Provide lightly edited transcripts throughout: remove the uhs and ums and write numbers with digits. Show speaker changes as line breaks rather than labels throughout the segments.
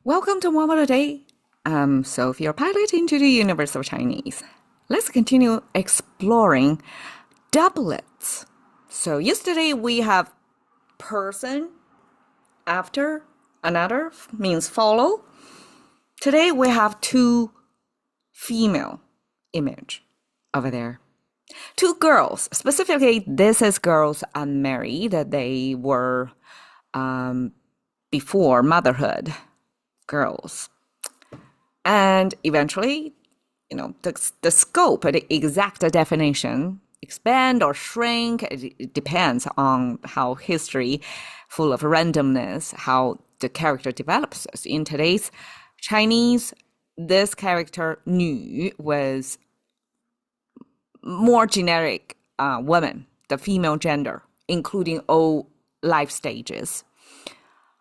Welcome to One More Today. I'm Sophie, your pilot into the universe of Chinese. Let's continue exploring doublets. So yesterday we have person after another means follow. Today we have two female image over there. Two girls, specifically this is girls unmarried. They were before motherhood girls. And eventually, the scope, the exact definition, expand or shrink, it depends on how history, full of randomness, how the character develops. So in today's Chinese, this character, nu, was more generic woman, the female gender, including all life stages.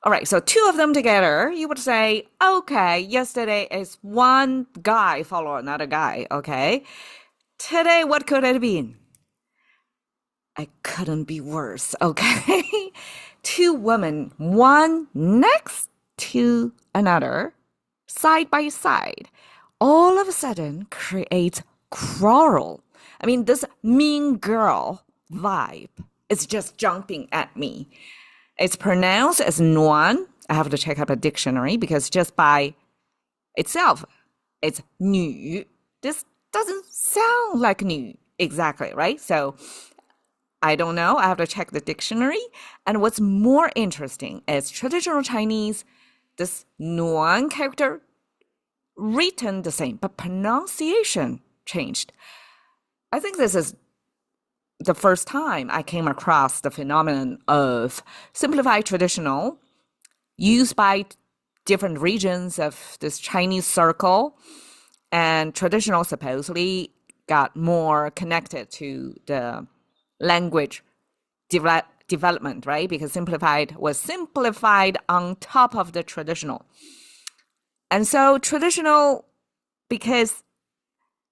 All right, so two of them together, you would say, okay, yesterday is one guy follow another guy, okay? Today, what could it be? I couldn't be worse, okay? Two women, one next to another, side by side, all of a sudden creates quarrel. I mean, this mean girl vibe is just jumping at me. It's pronounced as nuán. I have to check out a dictionary because just by itself, it's nu. This doesn't sound like nu exactly, right? So I don't know. I have to check the dictionary. And what's more interesting is traditional Chinese, this nuán character written the same, but pronunciation changed. I think this is the first time I came across the phenomenon of simplified traditional used by different regions of this Chinese circle, and traditional supposedly got more connected to the language development, right? Because simplified was simplified on top of the traditional. And so traditional, because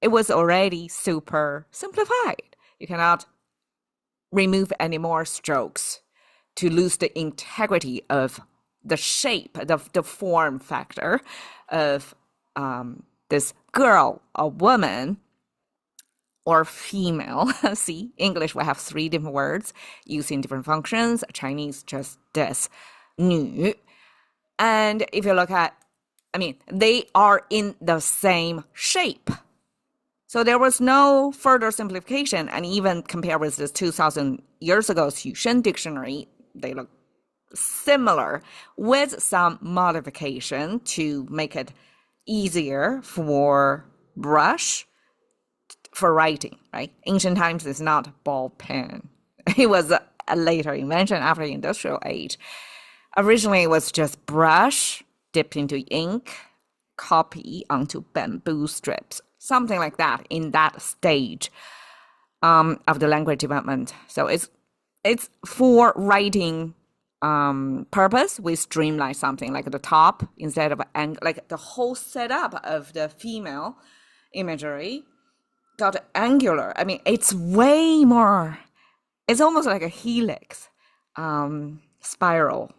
it was already super simplified, you cannot remove any more strokes to lose the integrity of the shape, the form factor of this girl, a woman, or female. See, English will have three different words using different functions. Chinese just this, nu. And if you look at, they are in the same shape. So there was no further simplification, and even compared with this 2,000 years ago Xushen dictionary, they look similar with some modification to make it easier for brush for writing, right? Ancient times is not ball pen. It was a later invention after the industrial age. Originally, it was just brush dipped into ink, copy onto bamboo strips. Something like that in that stage of the language development. So it's for writing purpose. We streamline something like the top instead of like the whole setup of the female imagery got angular. It's way more. It's almost like a helix spiral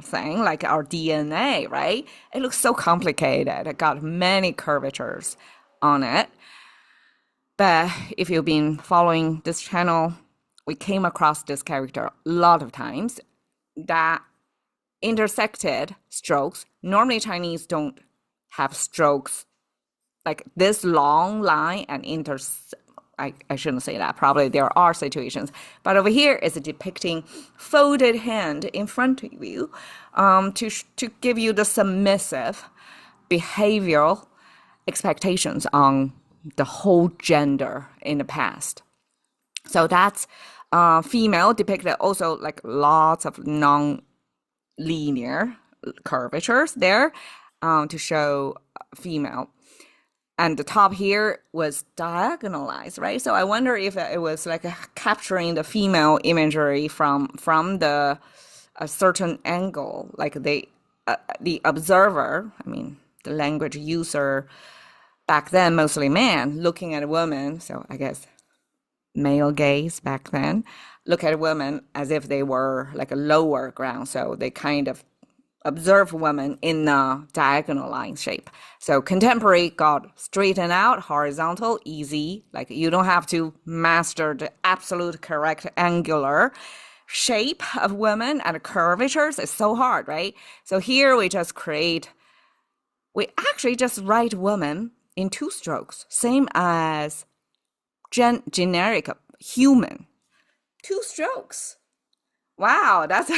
thing, like our DNA, right? It looks so complicated. It got many curvatures on it. But if you've been following this channel, we came across this character a lot of times that intersected strokes. Normally Chinese don't have strokes like this long line and I shouldn't say that. Probably there are situations. But over here is depicting folded hand in front of you to give you the submissive behavioral expectations on the whole gender in the past. So that's female depicted also like lots of non-linear curvatures there to show female. And the top here was diagonalized, right? So I wonder if it was like capturing the female imagery from a certain angle, like the observer, the language user back then, mostly man, looking at a woman. So I guess male gaze back then, look at a woman as if they were like a lower ground. So they kind of observe women in a diagonal line shape. So contemporary got straightened out, horizontal, easy. Like you don't have to master the absolute correct angular shape of women and curvatures. It's so hard, right? So here we actually just write woman in 2 strokes, same as generic human. 2 strokes. Wow, that's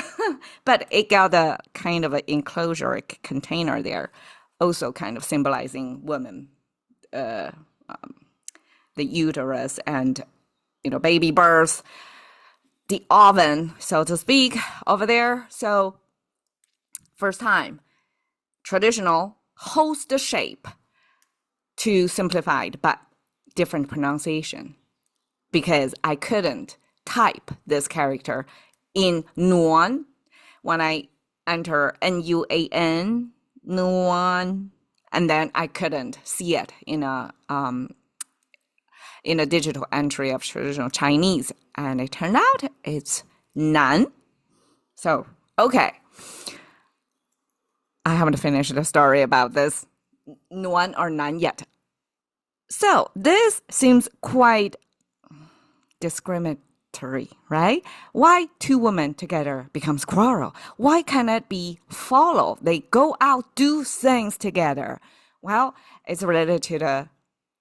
but it got a kind of an enclosure container there, also kind of symbolizing woman, the uterus and baby birth, the oven, so to speak, over there. So first time, traditional holds the shape to simplified but different pronunciation because I couldn't type this character in nuán when I enter nuán, nuán, and then I couldn't see it in a digital entry of traditional Chinese, and it turned out it's nan. So okay, I haven't finished the story about this nuán or nan yet. So this seems quite discriminatory, right? Why 2 women together becomes quarrel? Why can't it be follow? They go out, do things together. Well, it's related to the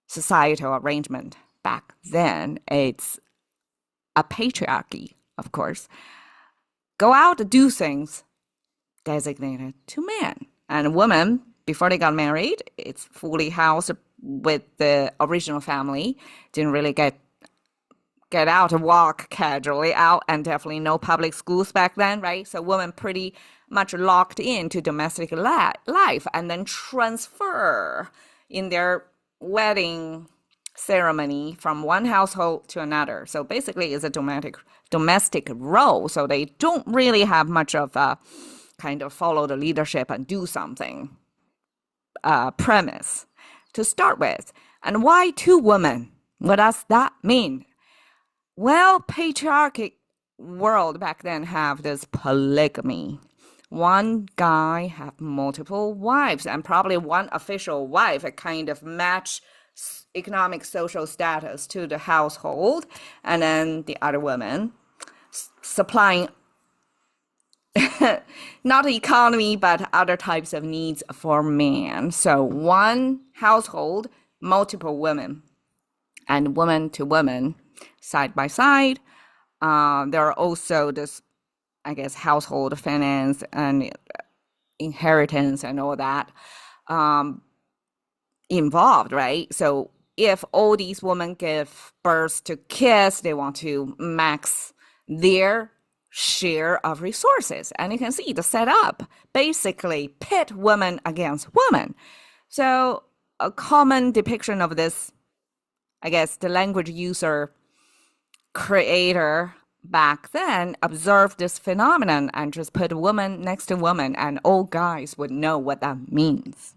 societal arrangement. Back then, it's a patriarchy, of course. Go out, do things designated to men. And women, before they got married, it's fully housed with the original family. Didn't really get out and walk casually out, and definitely no public schools back then, right? So women pretty much locked into domestic life and then transfer in their wedding ceremony from one household to another. So basically it's a domestic role. So they don't really have much of a kind of follow the leadership and do something premise to start with. And why 2 women? What does that mean? Well, patriarchic world back then have this polygamy. One guy have multiple wives and probably one official wife, a kind of match economic social status to the household, and then the other woman supplying not the economy but other types of needs for man. So one household, multiple women, and woman to woman side by side. There are also this, I guess, household finance and inheritance and all that involved, right? So if all these women give birth to kids, they want to max their share of resources. And you can see the setup basically pit women against women. So a common depiction of this, I guess, the language user creator back then observed this phenomenon and just put woman next to woman, and all guys would know what that means.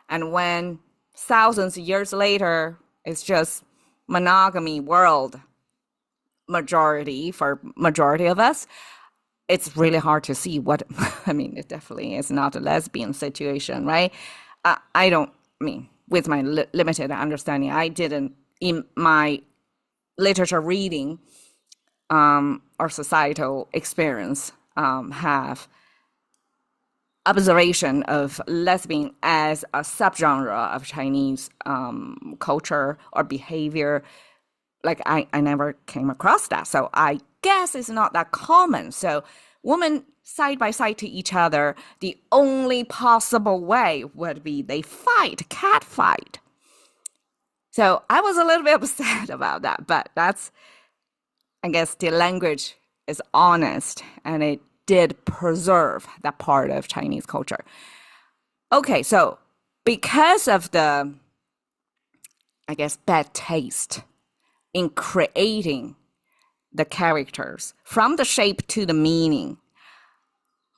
And when thousands of years later, it's just monogamy world majority for majority of us, it's really hard to see what, I mean, it definitely is not a lesbian situation, right? With my limited understanding, I didn't, in my literature reading or societal experience, have observation of lesbian as a subgenre of Chinese culture or behavior. Like I never came across that. So I guess it's not that common. So women side by side to each other, the only possible way would be they fight, cat fight. So I was a little bit upset about that, but that's, I guess the language is honest and it did preserve that part of Chinese culture. Okay, so because of the, I guess, bad taste in creating the characters from the shape to the meaning,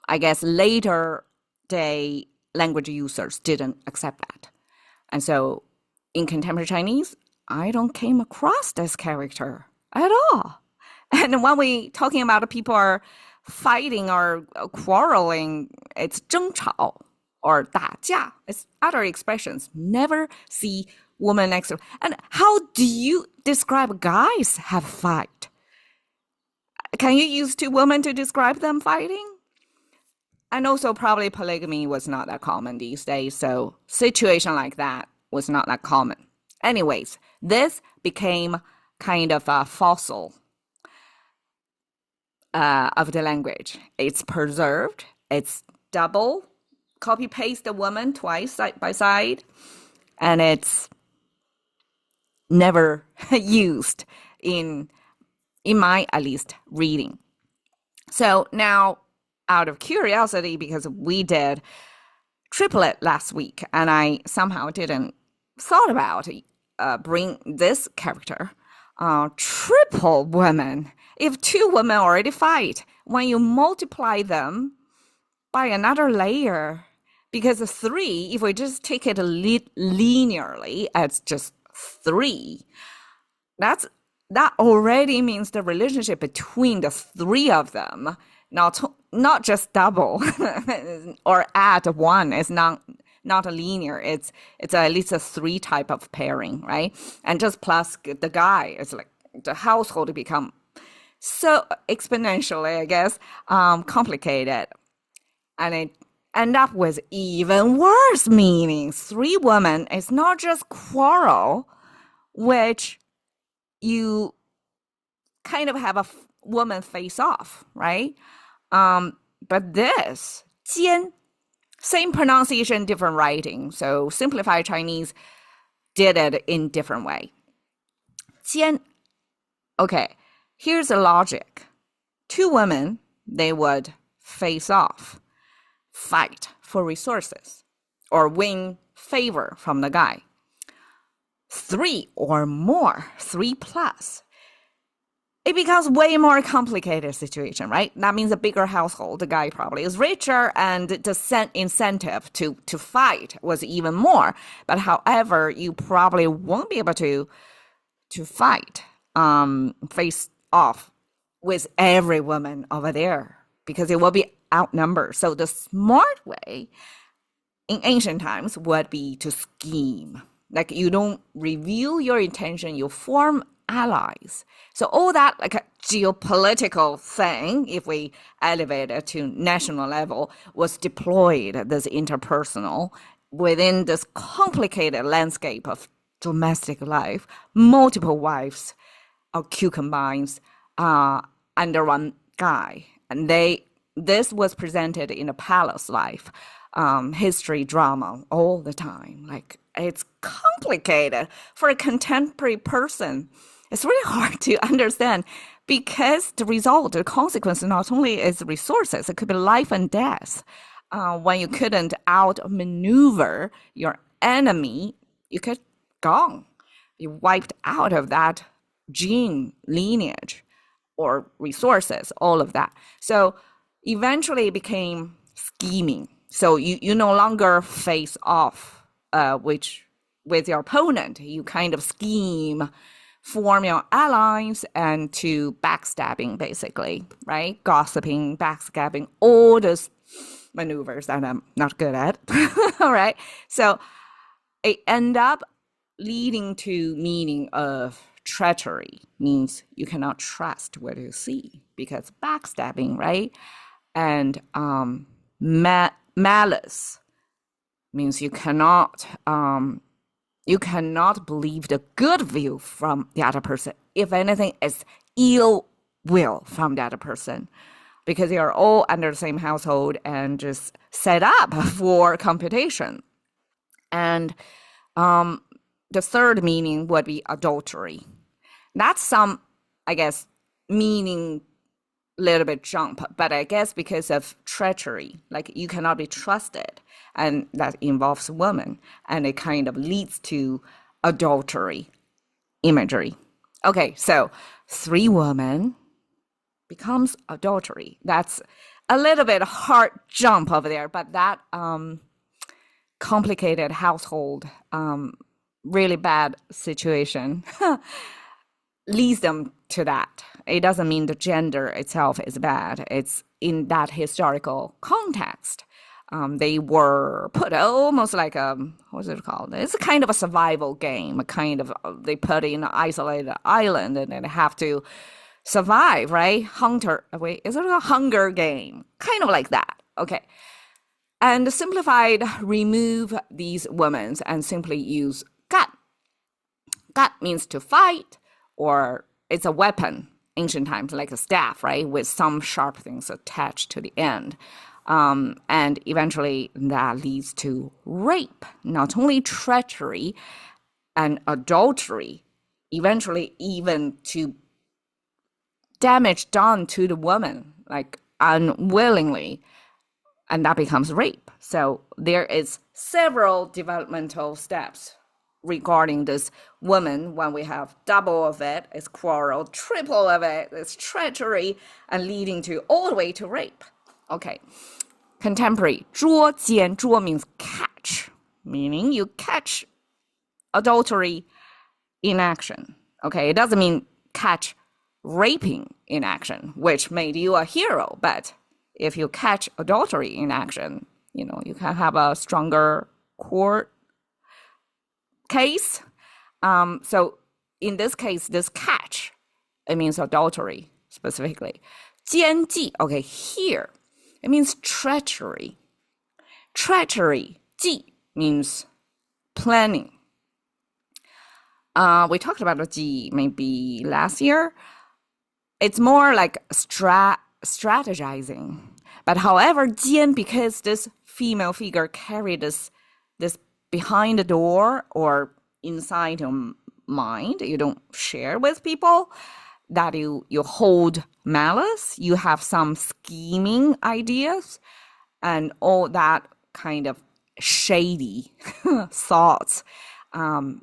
I guess later day language users didn't accept that. And so in contemporary Chinese, I don't came across this character at all. And when we talking about people are fighting or quarreling, it's 争吵 or 打架. It's other expressions. Never see woman next to. And how do you describe guys have fight? Can you use two women to describe them fighting? And also probably polygamy was not that common these days, so situation like that was not that common. Anyways, this became kind of a fossil of the language. It's preserved. It's double. Copy paste the woman twice side by side. And it's never used in my, at least, reading. So now, out of curiosity, because we did triplet last week, and I somehow didn't thought about bring this character, triple women. If two women already fight, when you multiply them by another layer, because three, if we just take it linearly as just three, that already means the relationship between the three of them, not just double or add one, is not linear. It's at least a three type of pairing, right? And just plus the guy, it's like the household become so exponentially, I guess, complicated. And it end up with even worse meaning. Three women is not just quarrel, which you kind of have a woman face off, right? But this, 奸, same pronunciation, different writing. So simplified Chinese did it in different way. 奸. Okay, here's the logic. Two women, they would face off, fight for resources, or win favor from the guy. Three or more, 3 plus. It becomes way more complicated situation, right? That means a bigger household. The guy probably is richer, and the incentive to fight was even more. But however, you probably won't be able to fight, face off with every woman over there, because it will be outnumbered. So the smart way in ancient times would be to scheme. Like, you don't reveal your intention, you form allies. So all that, like a geopolitical thing, if we elevate it to national level, was deployed, this interpersonal, within this complicated landscape of domestic life. Multiple wives or concubines under one guy. And this was presented in a palace life, history drama all the time. Like, it's complicated for a contemporary person. It's really hard to understand, because the result, the consequence, not only is resources, it could be life and death. When you couldn't outmaneuver your enemy, you could gone. You wiped out of that gene lineage or resources, all of that. So eventually it became scheming. So you no longer face off with your opponent. You kind of scheme, form your allies, and to backstabbing, basically, right? Gossiping, backstabbing, all those maneuvers that I'm not good at. All right. So it end up leading to meaning of treachery, means you cannot trust what you see, because backstabbing, right? And malice means you cannot believe the good view from the other person. If anything, it's ill will from the other person, because they are all under the same household and just set up for competition. And the third meaning would be adultery. That's some, I guess, meaning little bit jump, but I guess because of treachery, like you cannot be trusted, and that involves women, and it kind of leads to adultery imagery. Okay, so 3 women becomes adultery. That's a little bit hard jump over there, but that complicated household, really bad situation leads them to that. It doesn't mean the gender itself is bad. It's in that historical context. They were put almost like what's it called? It's a kind of a survival game, they put in an isolated island and they have to survive, right? Is it a hunger game? Kind of like that. Okay. And simplified, remove these women and simply use gat. Gat means to fight, or it's a weapon, ancient times, like a staff, right? With some sharp things attached to the end. And eventually that leads to rape, not only treachery and adultery, eventually even to damage done to the woman, like unwillingly, and that becomes rape. So there is several developmental steps regarding this woman. When we have double of it, it's quarrel, triple of it, it's treachery, and leading to all the way to rape. Okay. Contemporary, 捉奸, 捉 means catch, meaning you catch adultery in action. Okay, it doesn't mean catch raping in action, which made you a hero, but if you catch adultery in action, you can have a stronger court case. So in this case, this catch, it means adultery specifically. 奸计, okay, here, it means treachery. Treachery, 计 means planning. We talked about the 计maybe last year. It's more like strategizing. But however, 奸, because this female figure carried this behind the door or inside your mind, you don't share with people, that you hold malice, you have some scheming ideas, and all that kind of shady thoughts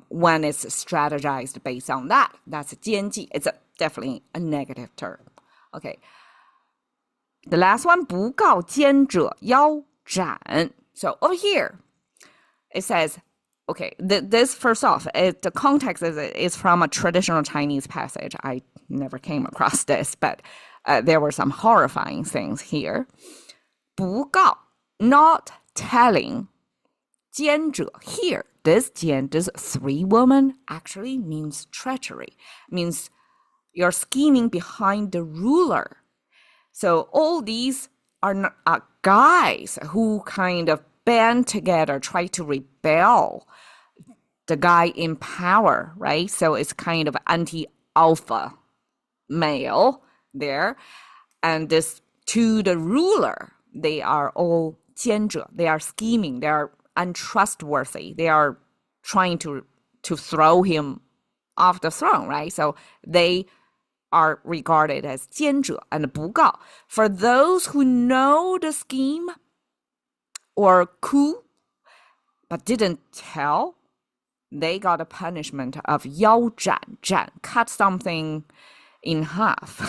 when it's strategized based on that. That's 奸计. It's definitely a negative term. Okay. The last one, 不告奸者腰斩. So over here, it says, okay, this first off, the context is from a traditional Chinese passage. I never came across this, but there were some horrifying things here. 不告, not telling. 奸者, here, this 奸, this three woman actually means treachery, means you're scheming behind the ruler. So all these are guys who kind of band together, try to rebel the guy in power, right? So it's kind of anti-alpha male there. And this to the ruler, they are all 奸者. They are scheming. They are untrustworthy. They are trying to throw him off the throne, right? So they are regarded as 奸者 and 不告. For those who know the scheme or coup but didn't tell, they got a punishment of 腰斩, 斩, cut something in half.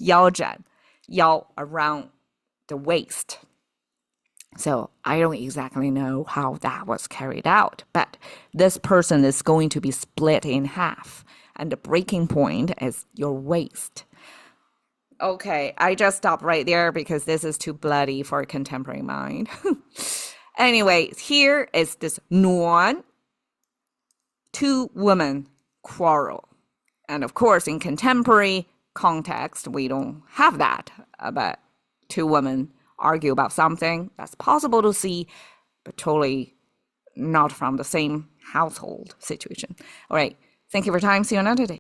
腰斩, 腰around the waist. So I don't exactly know how that was carried out, but this person is going to be split in half, and the breaking point is your waist. Okay, I just stopped right there because this is too bloody for a contemporary mind. Anyway, here is this nuán, two women quarrel. And of course, in contemporary context, we don't have that. But two women argue about something that's possible to see, but totally not from the same household situation. All right. Thank you for your time. See you another day.